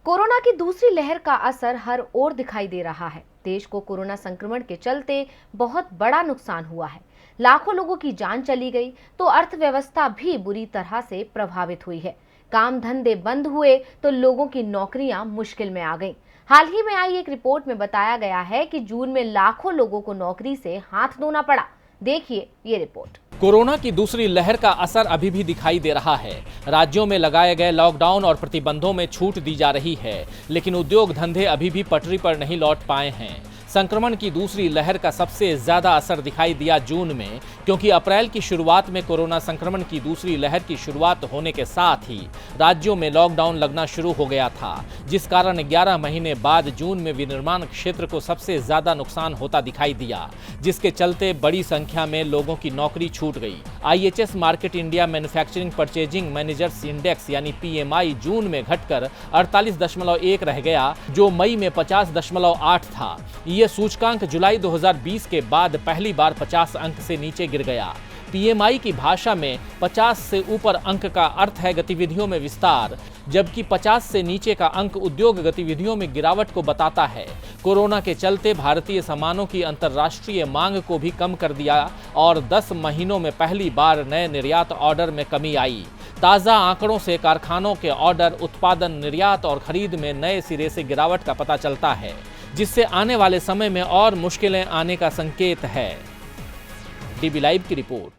Corona की दूसरी लहर का असर हर ओर दिखाई दे रहा है। देश को कोरोना संक्रमण के चलते बहुत बड़ा नुकसान हुआ है। लाखों लोगों की जान चली गई तो अर्थव्यवस्था भी बुरी तरह से प्रभावित हुई है। काम धंधे बंद हुए तो लोगों की नौकरियां मुश्किल में आ गईं। हाल ही में आई एक रिपोर्ट में बताया गया है कि जून में लाखों लोगों को नौकरी से हाथ धोना पड़ा। देखिए ये रिपोर्ट। कोरोना की दूसरी लहर का असर अभी भी दिखाई दे रहा है। राज्यों में लगाए गए लॉकडाउन और प्रतिबंधों में छूट दी जा रही है, लेकिन उद्योग धंधे अभी भी पटरी पर नहीं लौट पाए हैं। संक्रमण की दूसरी लहर का सबसे ज्यादा असर दिखाई दिया जून में, क्योंकि अप्रैल की शुरुआत में कोरोना संक्रमण की दूसरी लहर की शुरुआत होने के साथ ही राज्यों में लॉकडाउन लगना शुरू हो गया था, जिस कारण 11 महीने बाद जून में विनिर्माण क्षेत्र को सबसे ज्यादा नुकसान होता दिखाई दिया, जिसके चलते बड़ी संख्या में लोगों की नौकरी छूट गई। IHS market India manufacturing purchasing managers index यानी PMI जून में घटकर 48.1 रह गया, जो मई में 50.8 था। ये सूचकांक जुलाई 2020 के बाद पहली बार 50 अंक से नीचे गिर गया। PMI की भाषा में 50 से ऊपर अंक का अर्थ है गतिविधियों में विस्तार, जबकि 50 से नीचे का अंक उद्योग गतिविधियों में गिरावट को बताता है। कोरोना के चलते भारतीय सामानों की अंतर्राष्ट्रीय मांग को भी कम कर दिया और 10 महीनों में पहली बार नए निर्यात ऑर्डर में कमी आई। ताज़ा आंकड़ों से कारखानों के ऑर्डर, उत्पादन, निर्यात और खरीद में नए सिरे से गिरावट का पता चलता है, जिससे आने वाले समय में और मुश्किलें आने का संकेत है। DB लाइव की रिपोर्ट।